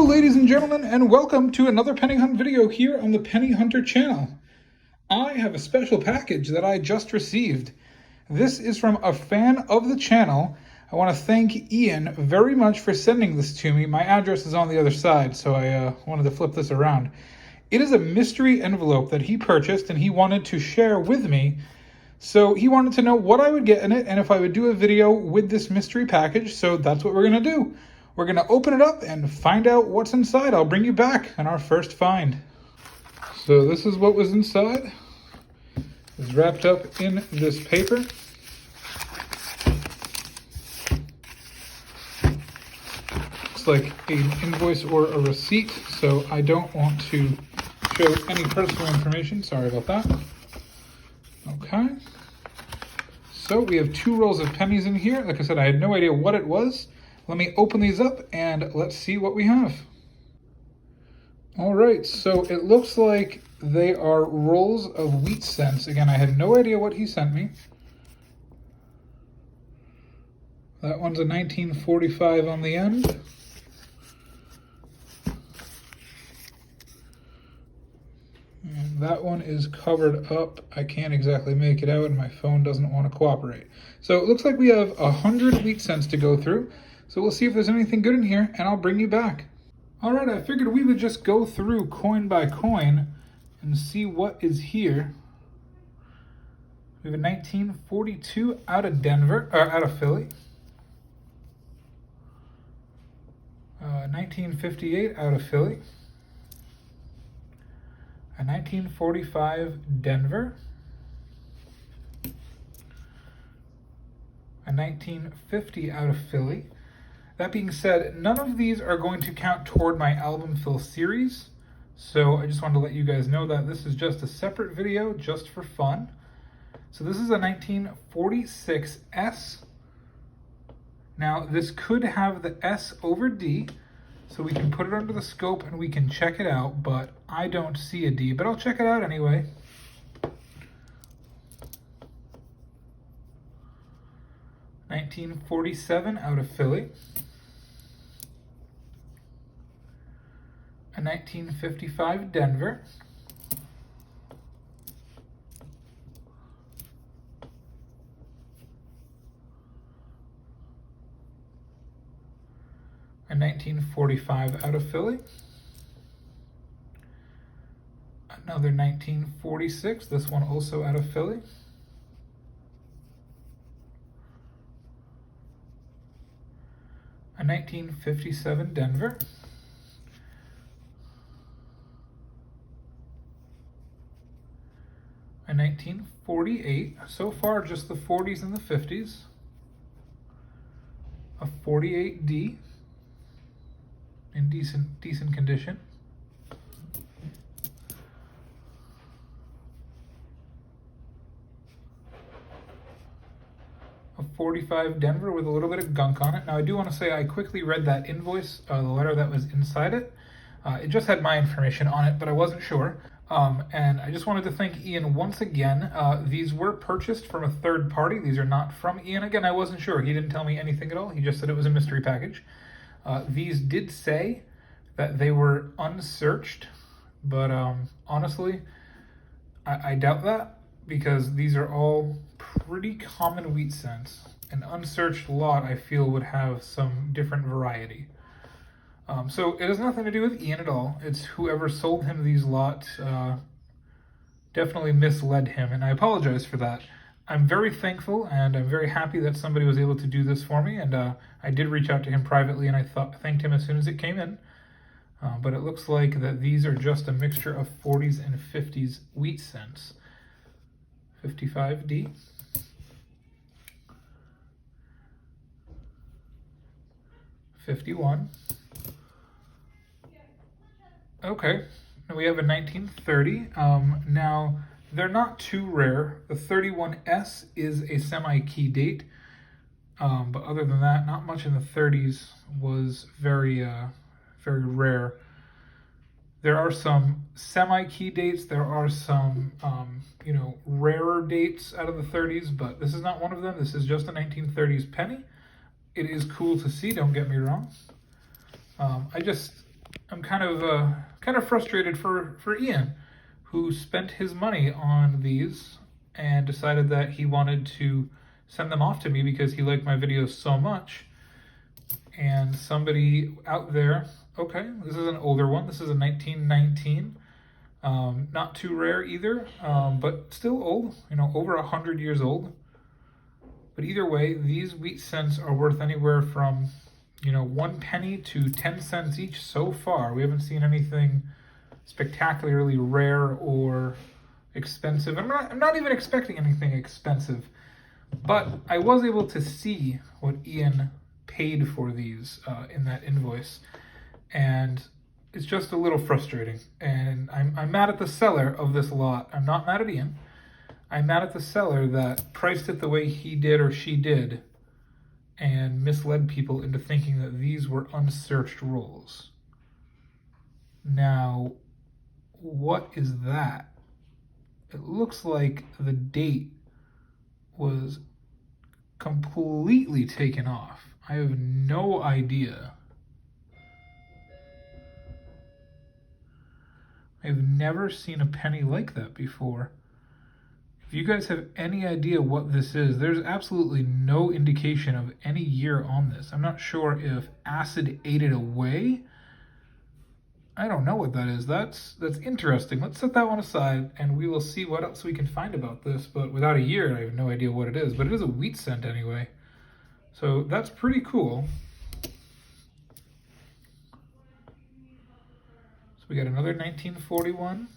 ladies and gentlemen, and welcome to another penny hunt video here on the Penny Hunter channel. I have a special package that I just received. This is from a fan of the channel. I want to thank Ian very much for sending this to me. My address is on the other side, so I wanted to flip this around. It is a mystery envelope that he purchased and he wanted to share with me. So he wanted to know what I would get in it and if I would do a video with this mystery package, so that's what we're going to do. We're going to open it up and find out what's inside. I'll bring you back on our first find. So this is what was inside. It's wrapped up in this paper. Looks like an invoice or a receipt, so I don't want to show any personal information. Sorry about that. Okay. So we have 2 rolls of pennies in here. Like I said, I had no idea what it was. Let me open these up and let's see what we have. All right, so it looks like they are rolls of wheat cents. Again, I had no idea what he sent me. That one's a 1945 on the end. And that one is covered up. I can't exactly make it out and my phone doesn't want to cooperate. So it looks like we have 100 wheat cents to go through. So we'll see if there's anything good in here, and I'll bring you back. All right, I figured we would just go through coin by coin and see what is here. We have a 1942 out of Denver, or out of Philly. 1958 out of Philly. A 1945 Denver. A 1950 out of Philly. That being said, none of these are going to count toward my album fill series, so I just wanted to let you guys know that this is just a separate video, just for fun. So this is a 1946 S. Now, this could have the S over D, so we can put it under the scope and we can check it out, but I don't see a D, but I'll check it out anyway. $1947 out of Philly. A 1955 Denver. A 1945 out of Philly. Another 1946, this one also out of Philly. A 1957 Denver. A 1948, so far just the 40s and the 50s. A 48D in decent condition. A 45 Denver with a little bit of gunk on it. Now I do want to say I quickly read that invoice, the letter that was inside it. It just had my information on it, but I wasn't sure. And I just wanted to thank Ian once again. These were purchased from a third party. These are not from Ian. Again, I wasn't sure. He didn't tell me anything at all. He just said it was a mystery package. These did say that they were unsearched, but honestly, I doubt that because these are all pretty common wheat cents. An unsearched lot, I feel, would have some different variety. So it has nothing to do with Ian at all. It's whoever sold him these lots definitely misled him, and I apologize for that. I'm very thankful, and I'm very happy that somebody was able to do this for me, and I did reach out to him privately, and I thanked him as soon as it came in. But it looks like that these are just a mixture of 40s and 50s wheat cents. 55D. $51. Okay, now we have a 1930. Now, they're not too rare. The 31S is a semi-key date, but other than that, not much in the 30s was very rare. There are some semi-key dates. There are some, rarer dates out of the 30s, but this is not one of them. This is just a 1930s penny. It is cool to see, don't get me wrong. I'm kind of frustrated for Ian, who spent his money on these and decided that he wanted to send them off to me because he liked my videos so much. And somebody out there, okay, this is an older one. This is a 1919. Not too rare either, but still old, you know, over 100 years old. But either way, these wheat cents are worth anywhere from, you know, 1 penny to 10 cents each so far. We haven't seen anything spectacularly rare or expensive. I'm not even expecting anything expensive, but I was able to see what Ian paid for these in that invoice, and it's just a little frustrating. And I'm mad at the seller of this lot. I'm not mad at Ian. I'm mad at the seller that priced it the way he did or she did and misled people into thinking that these were unsearched rolls. Now, what is that? It looks like the date was completely taken off. I have no idea. I've never seen a penny like that before. If you guys have any idea what this is, there's absolutely no indication of any year on this. I'm not sure if acid ate it away. I don't know what that is. That's interesting. Let's set that one aside and we will see what else we can find about this. But without a year, I have no idea what it is. But it is a wheat cent anyway. So that's pretty cool. So we got another 1941.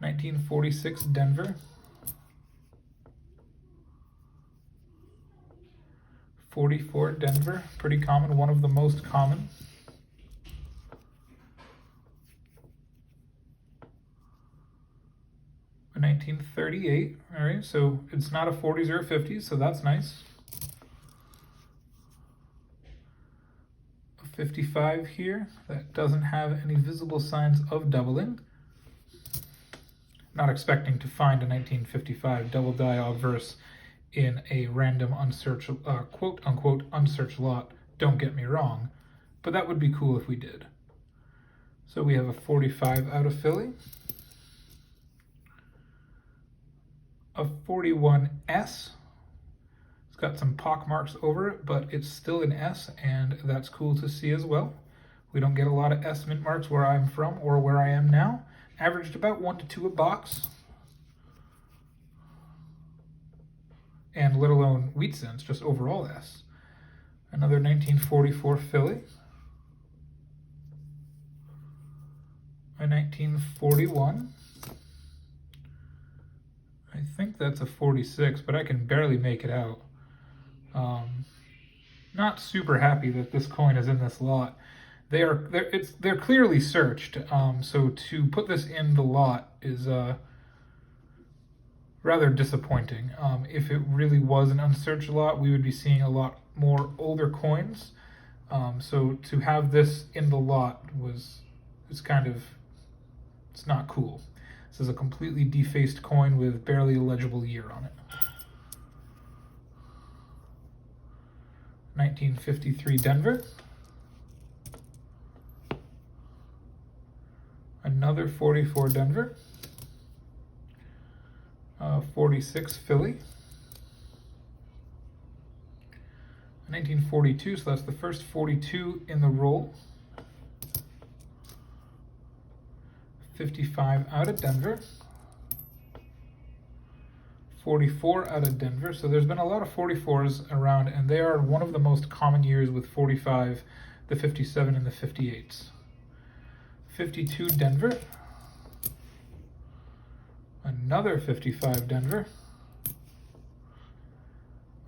1946 Denver. 44 Denver, pretty common, one of the most common. A 1938, all right, so it's not a 40s or a 50s, so that's nice. A 55 here, that doesn't have any visible signs of doubling. Not expecting to find a 1955 double die obverse in a random unsearched, quote-unquote unsearched lot, don't get me wrong, but that would be cool if we did. So we have a 45 out of Philly, a 41S. It's got some pock marks over it, but it's still an S, and that's cool to see as well. We don't get a lot of S mint marks where I'm from or where I am now. Averaged about 1 to 2 a box. And let alone wheat cents, just overall S. Another 1944 Philly. A 1941. I think that's a 46, but I can barely make it out. Not super happy that this coin is in this lot. They're clearly searched, so to put this in the lot is rather disappointing. If it really was an unsearched lot, we would be seeing a lot more older coins. So to have this in the lot it's not cool. This is a completely defaced coin with barely a legible year on it. 1953 Denver. Another 44 Denver. 46 Philly. 1942, so that's the first 42 in the roll. 55 out of Denver. 44 out of Denver. So there's been a lot of 44s around, and they are one of the most common years with 45, the 57, and the 58s. 52 Denver. Another 55 Denver.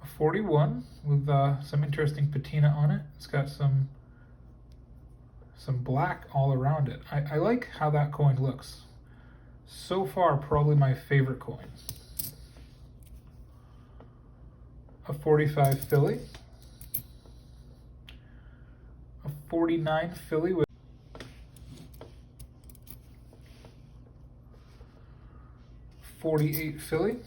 A 41 with some interesting patina on it. It's got some black all around it. I like how that coin looks. So far, probably my favorite coin. A 45 Philly. A 49 Philly with 48 Philly,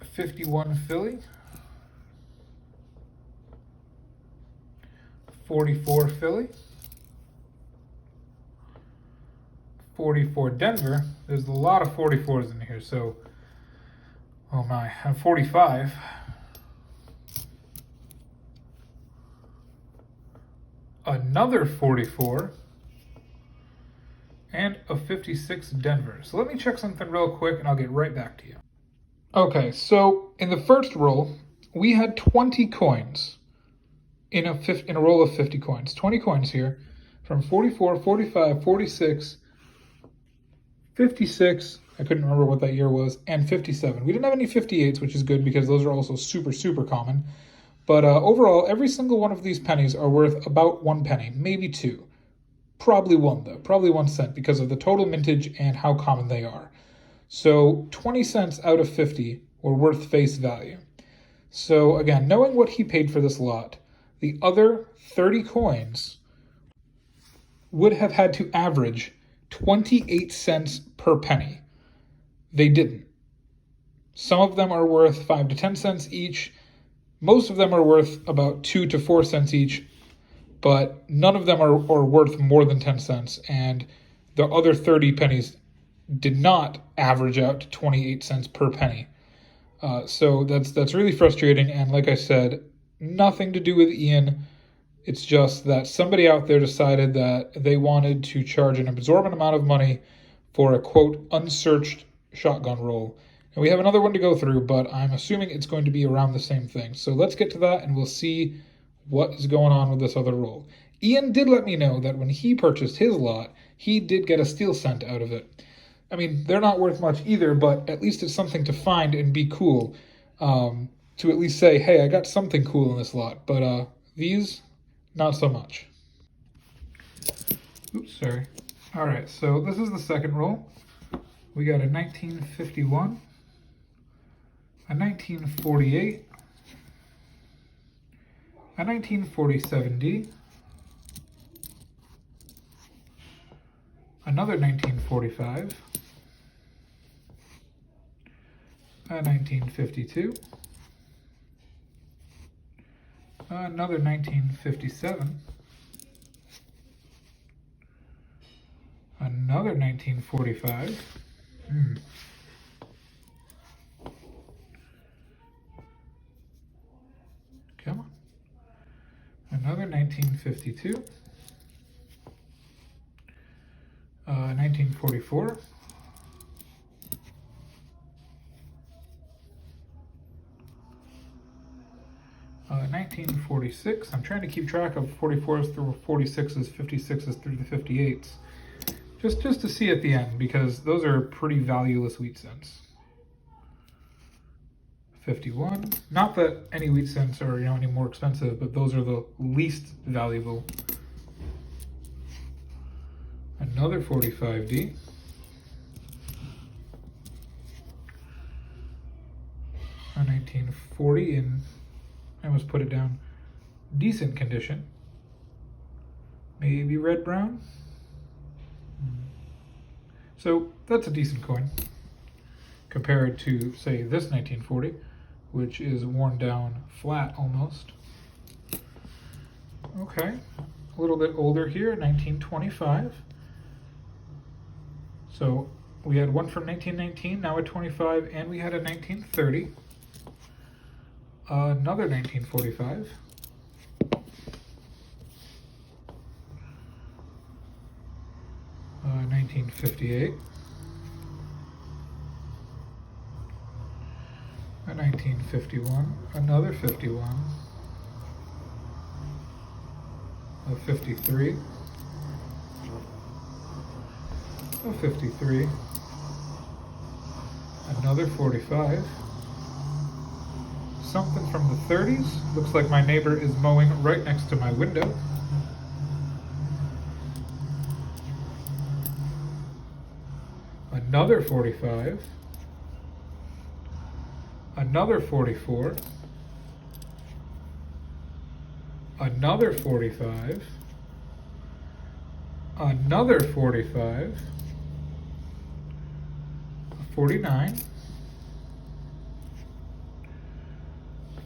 51 Philly, 44 Philly, 44 Denver. There's a lot of 44s in here, so, oh my, I'm 45. Another 44, and a 56 Denver. So let me check something real quick and I'll get right back to you. Okay, so in the first roll, we had 20 coins in a roll of 50 coins. 20 coins here from 44, 45, 46, 56, I couldn't remember what that year was, and 57. We didn't have any 58s, which is good because those are also super, super common. But overall, every single one of these pennies are worth about 1 penny, maybe 2. Probably 1, though. Probably 1 cent because of the total mintage and how common they are. So 20 cents out of 50 were worth face value. So again, knowing what he paid for this lot, the other 30 coins would have had to average 28 cents per penny. They didn't. Some of them are worth 5 to 10 cents each. Most of them are worth about 2 to 4 cents each, but none of them are worth more than 10 cents. And the other 30 pennies did not average out to 28 cents per penny. So that's really frustrating. And like I said, nothing to do with Ian. It's just that somebody out there decided that they wanted to charge an absorbent amount of money for a, quote, unsearched shotgun roll. And we have another one to go through, but I'm assuming it's going to be around the same thing. So let's get to that and we'll see what is going on with this other roll. Ian did let me know that when he purchased his lot, he did get a steel cent out of it. I mean, they're not worth much either, but at least it's something to find and be cool. To at least say, hey, I got something cool in this lot. But these, not so much. Oops, sorry. All right, so this is the second roll. We got a 1951, a 1948, a 1947D, another 1945, a 1952, another 1957, another 1945, come on, another 1952, 1944, uh, 1946. I'm trying to keep track of 44s through 46s, 56s through the 58s. Just to see at the end, because those are pretty valueless wheat cents. 51. Not that any wheat cents are, any more expensive, but those are the least valuable. Another 45D. A 1940 in, I almost put it down, decent condition. Maybe red brown. So that's a decent coin compared to, say, this 1940, which is worn down flat almost. Okay, a little bit older here, 1925. So we had one from 1919, now a 25, and we had a 1930. Another 1945. Uh, 1958. A 1951. Another 51. A 53. A 53. Another 45. Something from the 30s. Looks like my neighbor is mowing right next to my window. Another 45. Another 44. Another 45. Another 45. 49.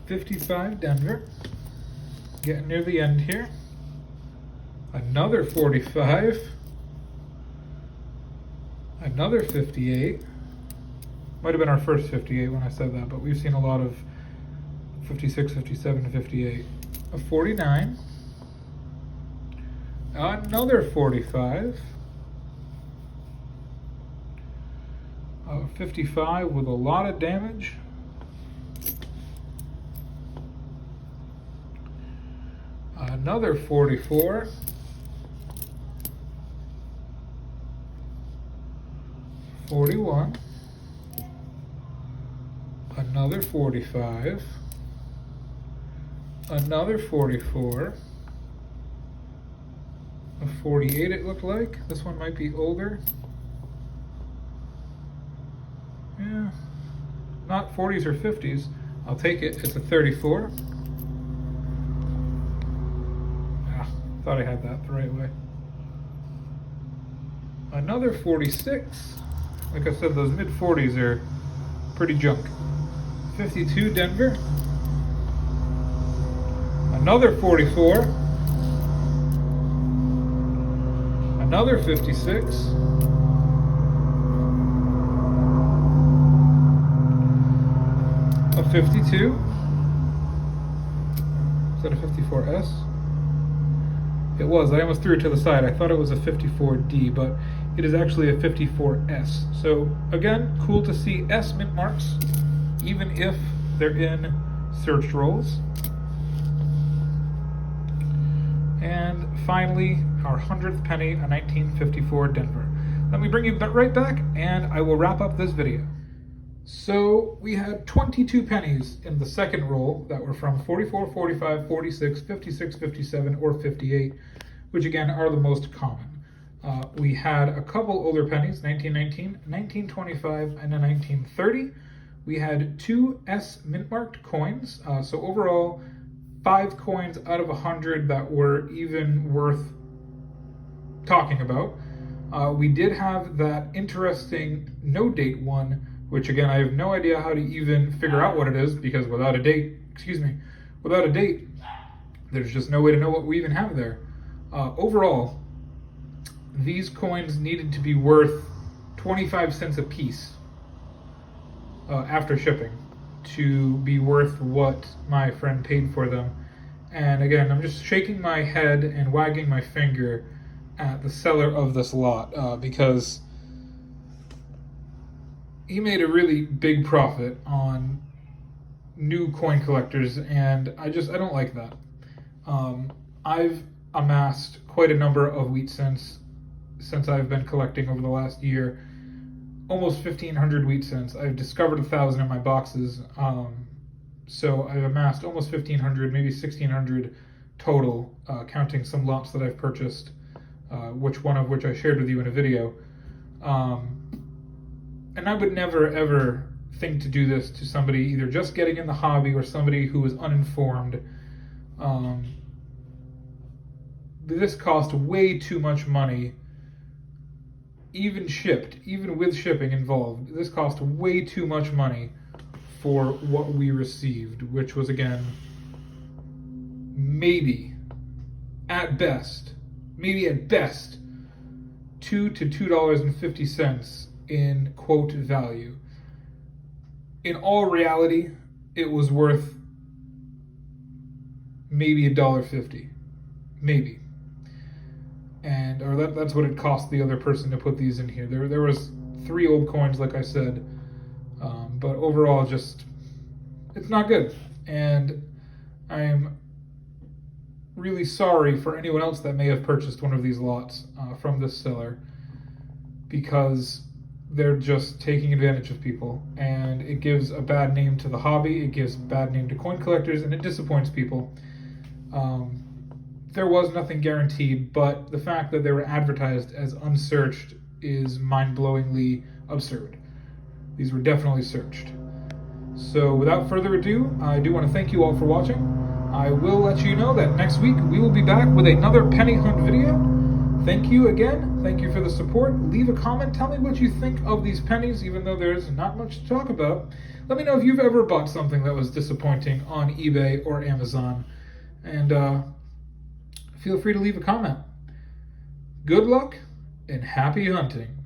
55 Denver. Getting near the end here. Another 45. Another 58. Might have been our first 58 when I said that, but we've seen a lot of 56, 57, 58. A 49. Another 45. 55 with a lot of damage. Another 44. 41. Another 45. Another 44. A 48 it looked like. This one might be older. Yeah, not 40s or 50s. I'll take it. It's a 34. Ah, thought I had that the right way. Another 46. Like I said, those mid-40s are pretty junk. 52 Denver. Another 44. Another 56. A 52. Is that a 54S? It was. I almost threw it to the side. I thought it was a 54D, but it is actually a 54S. So again, cool to see S mint marks, even if they're in searched rolls. And finally, our 100th penny, a 1954 Denver. Let me bring you right back, and I will wrap up this video. So we had 22 pennies in the second roll that were from 44, 45, 46, 56, 57, or 58, which again are the most common. We had a couple older pennies, 1919, 1925, and a 1930. We had 2 S mint-marked coins, so overall 5 coins out of 100 that were even worth talking about. We did have that interesting no date one, which again, I have no idea how to even figure out what it is, because without a date, there's just no way to know what we even have there. Overall, these coins needed to be worth 25 cents a piece after shipping to be worth what my friend paid for them. And again, I'm just shaking my head and wagging my finger at the seller of this lot because he made a really big profit on new coin collectors, and I don't like that. I've amassed quite a number of wheat cents since I've been collecting over the last year. Almost 1,500 wheat cents. I've discovered 1,000 in my boxes, so I've amassed almost 1,500, maybe 1,600 total, counting some lots that I've purchased, which I shared with you in a video. And I would never ever think to do this to somebody either just getting in the hobby or somebody who is uninformed. This cost way too much money, even with shipping involved. This cost way too much money for what we received, which was again, maybe at best, $2 to $2.50 in quote value. In all reality, it was worth maybe $1.50, maybe. Or that's what it cost the other person to put these in here. There was 3 old coins, like I said, but overall, it's not good. And I'm really sorry for anyone else that may have purchased one of these lots from this seller, because they're just taking advantage of people, and it gives a bad name to the hobby, it gives a bad name to coin collectors, and it disappoints people. There was nothing guaranteed, but the fact that they were advertised as unsearched is mind-blowingly absurd. These were definitely searched. So without further ado, I do want to thank you all for watching. I will let you know that next week we will be back with another penny hunt video. Thank you again. Thank you for the support. Leave a comment. Tell me what you think of these pennies, even though there's not much to talk about. Let me know if you've ever bought something that was disappointing on eBay or Amazon. And feel free to leave a comment. Good luck and happy hunting.